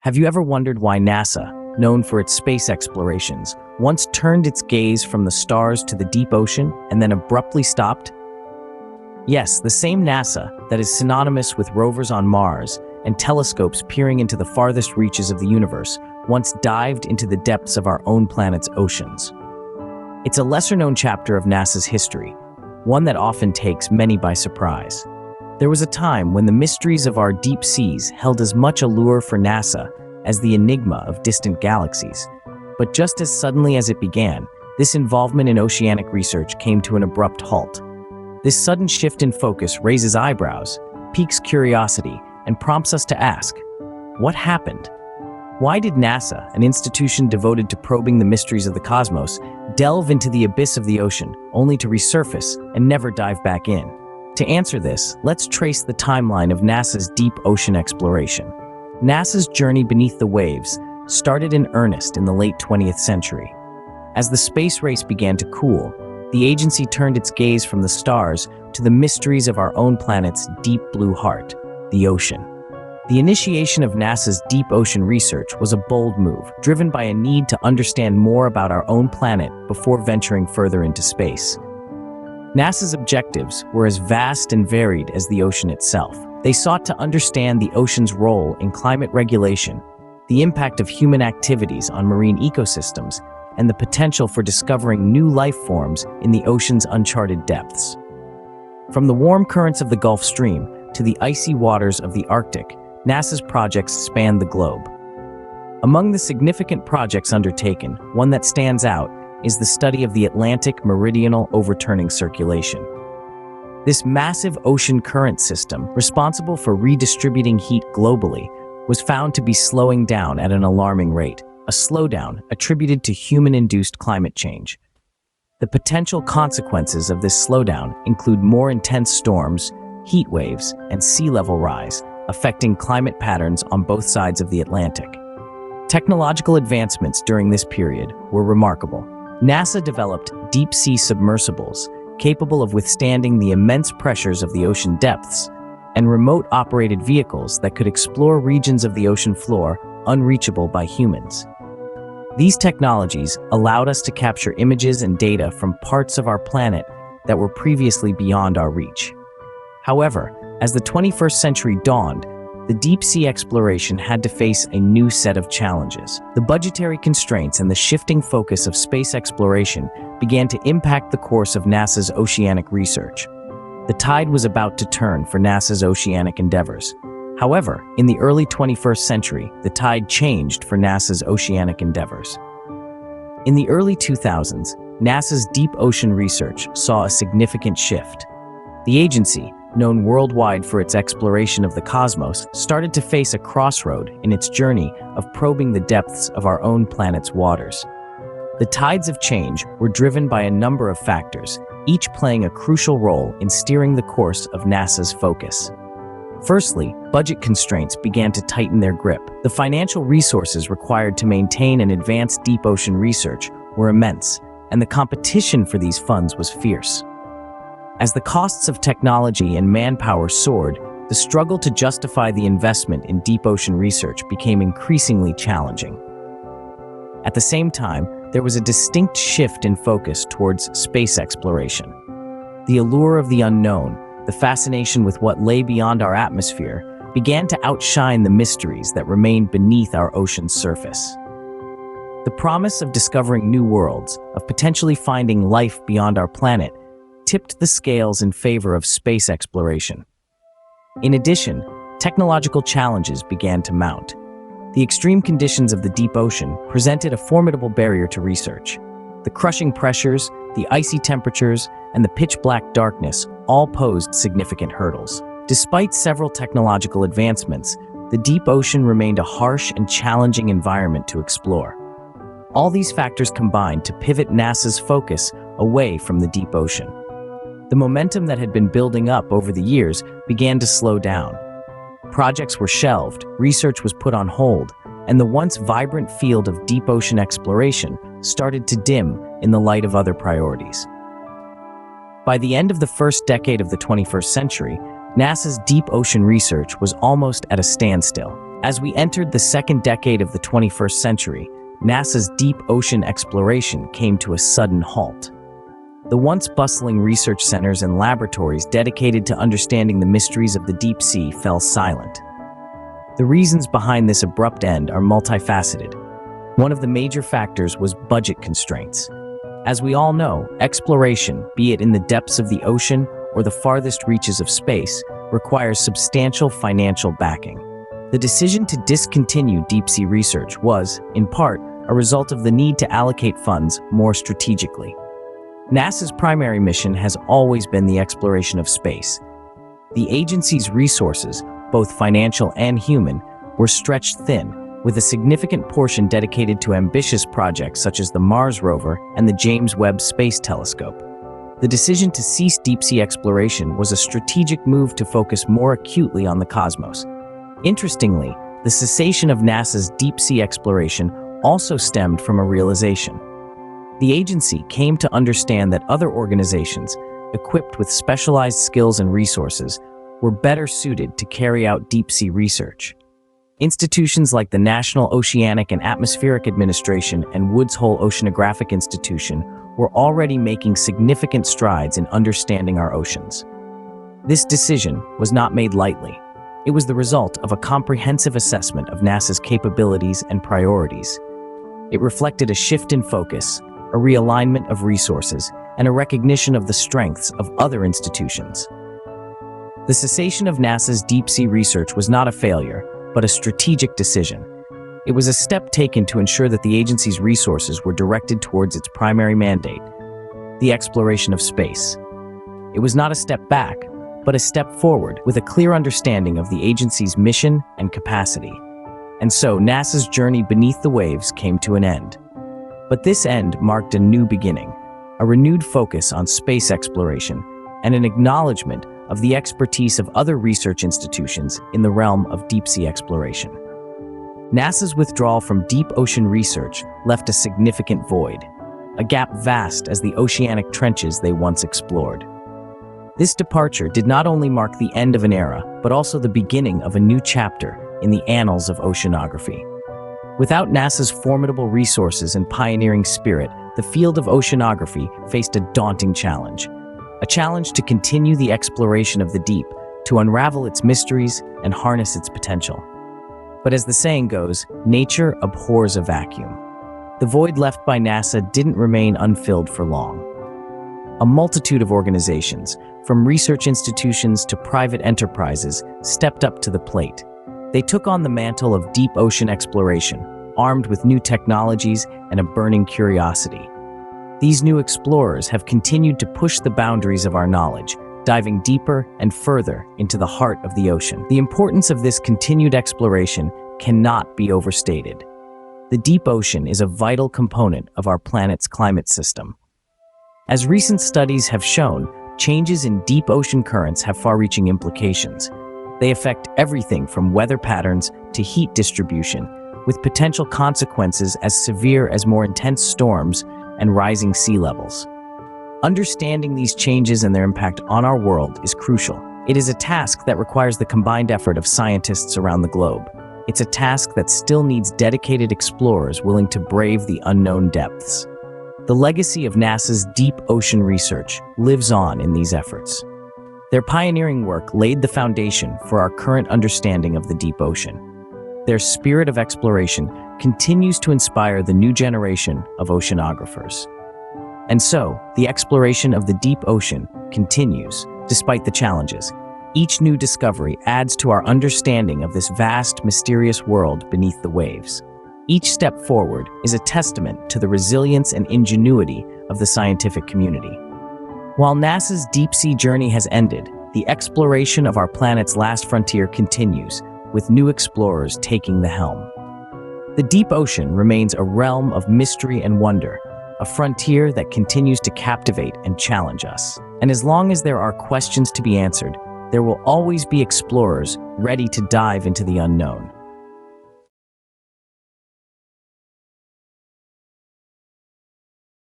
Have you ever wondered why NASA, known for its space explorations, once turned its gaze from the stars to the deep ocean and then abruptly stopped? Yes, the same NASA that is synonymous with rovers on Mars and telescopes peering into the farthest reaches of the universe once dived into the depths of our own planet's oceans. It's a lesser-known chapter of NASA's history, one that often takes many by surprise. There was a time when the mysteries of our deep seas held as much allure for NASA as the enigma of distant galaxies. But just as suddenly as it began, this involvement in oceanic research came to an abrupt halt. This sudden shift in focus raises eyebrows, piques curiosity, and prompts us to ask, what happened? Why did NASA, an institution devoted to probing the mysteries of the cosmos, delve into the abyss of the ocean, only to resurface and never dive back in? To answer this, let's trace the timeline of NASA's deep ocean exploration. NASA's journey beneath the waves started in earnest in the late 20th century. As the space race began to cool, the agency turned its gaze from the stars to the mysteries of our own planet's deep blue heart, the ocean. The initiation of NASA's deep ocean research was a bold move, driven by a need to understand more about our own planet before venturing further into space. NASA's objectives were as vast and varied as the ocean itself. They sought to understand the ocean's role in climate regulation, the impact of human activities on marine ecosystems, and the potential for discovering new life forms in the ocean's uncharted depths. From the warm currents of the Gulf Stream to the icy waters of the Arctic, NASA's projects spanned the globe. Among the significant projects undertaken, one that stands out is the study of the Atlantic meridional overturning circulation. This massive ocean current system, responsible for redistributing heat globally, was found to be slowing down at an alarming rate, a slowdown attributed to human-induced climate change. The potential consequences of this slowdown include more intense storms, heat waves, and sea level rise, affecting climate patterns on both sides of the Atlantic. Technological advancements during this period were remarkable. NASA developed deep-sea submersibles capable of withstanding the immense pressures of the ocean depths, and remote-operated vehicles that could explore regions of the ocean floor unreachable by humans. These technologies allowed us to capture images and data from parts of our planet that were previously beyond our reach. However, as the 21st century dawned, the deep-sea exploration had to face a new set of challenges. The budgetary constraints and the shifting focus of space exploration began to impact the course of NASA's oceanic research. The tide was about to turn for NASA's oceanic endeavors. However, in the early 21st century, the tide changed for NASA's oceanic endeavors. In the early 2000s, NASA's deep ocean research saw a significant shift. The agency, known worldwide for its exploration of the cosmos, started to face a crossroad in its journey of probing the depths of our own planet's waters. The tides of change were driven by a number of factors, each playing a crucial role in steering the course of NASA's focus. Firstly, budget constraints began to tighten their grip. The financial resources required to maintain and advance deep ocean research were immense, and the competition for these funds was fierce. As the costs of technology and manpower soared, the struggle to justify the investment in deep ocean research became increasingly challenging. At the same time, there was a distinct shift in focus towards space exploration. The allure of the unknown, the fascination with what lay beyond our atmosphere, began to outshine the mysteries that remained beneath our ocean's surface. The promise of discovering new worlds, of potentially finding life beyond our planet, tipped the scales in favor of space exploration. In addition, technological challenges began to mount. The extreme conditions of the deep ocean presented a formidable barrier to research. The crushing pressures, the icy temperatures, and the pitch-black darkness all posed significant hurdles. Despite several technological advancements, the deep ocean remained a harsh and challenging environment to explore. All these factors combined to pivot NASA's focus away from the deep ocean. The momentum that had been building up over the years began to slow down. Projects were shelved, research was put on hold, and the once vibrant field of deep ocean exploration started to dim in the light of other priorities. By the end of the first decade of the 21st century, NASA's deep ocean research was almost at a standstill. As we entered the second decade of the 21st century, NASA's deep ocean exploration came to a sudden halt. The once bustling research centers and laboratories dedicated to understanding the mysteries of the deep sea fell silent. The reasons behind this abrupt end are multifaceted. One of the major factors was budget constraints. As we all know, exploration, be it in the depths of the ocean or the farthest reaches of space, requires substantial financial backing. The decision to discontinue deep-sea research was, in part, a result of the need to allocate funds more strategically. NASA's primary mission has always been the exploration of space. The agency's resources, both financial and human, were stretched thin, with a significant portion dedicated to ambitious projects such as the Mars rover and the James Webb Space Telescope. The decision to cease deep-sea exploration was a strategic move to focus more acutely on the cosmos. Interestingly, the cessation of NASA's deep-sea exploration also stemmed from a realization. The agency came to understand that other organizations, equipped with specialized skills and resources, were better suited to carry out deep-sea research. Institutions like the National Oceanic and Atmospheric Administration and Woods Hole Oceanographic Institution were already making significant strides in understanding our oceans. This decision was not made lightly. It was the result of a comprehensive assessment of NASA's capabilities and priorities. It reflected a shift in focus, a realignment of resources, and a recognition of the strengths of other institutions. The cessation of NASA's deep-sea research was not a failure, but a strategic decision. It was a step taken to ensure that the agency's resources were directed towards its primary mandate, the exploration of space. It was not a step back, but a step forward with a clear understanding of the agency's mission and capacity. And so NASA's journey beneath the waves came to an end. But this end marked a new beginning, a renewed focus on space exploration, and an acknowledgement of the expertise of other research institutions in the realm of deep-sea exploration. NASA's withdrawal from deep ocean research left a significant void, a gap vast as the oceanic trenches they once explored. This departure did not only mark the end of an era, but also the beginning of a new chapter in the annals of oceanography. Without NASA's formidable resources and pioneering spirit, the field of oceanography faced a daunting challenge. A challenge to continue the exploration of the deep, to unravel its mysteries and harness its potential. But as the saying goes, nature abhors a vacuum. The void left by NASA didn't remain unfilled for long. A multitude of organizations, from research institutions to private enterprises, stepped up to the plate. They took on the mantle of deep ocean exploration, armed with new technologies and a burning curiosity. These new explorers have continued to push the boundaries of our knowledge, diving deeper and further into the heart of the ocean. The importance of this continued exploration cannot be overstated. The deep ocean is a vital component of our planet's climate system. As recent studies have shown, changes in deep ocean currents have far-reaching implications. They affect everything from weather patterns to heat distribution, with potential consequences as severe as more intense storms and rising sea levels. Understanding these changes and their impact on our world is crucial. It is a task that requires the combined effort of scientists around the globe. It's a task that still needs dedicated explorers willing to brave the unknown depths. The legacy of NASA's deep ocean research lives on in these efforts. Their pioneering work laid the foundation for our current understanding of the deep ocean. Their spirit of exploration continues to inspire the new generation of oceanographers. And so, the exploration of the deep ocean continues, despite the challenges. Each new discovery adds to our understanding of this vast, mysterious world beneath the waves. Each step forward is a testament to the resilience and ingenuity of the scientific community. While NASA's deep-sea journey has ended, the exploration of our planet's last frontier continues, with new explorers taking the helm. The deep ocean remains a realm of mystery and wonder, a frontier that continues to captivate and challenge us. And as long as there are questions to be answered, there will always be explorers ready to dive into the unknown.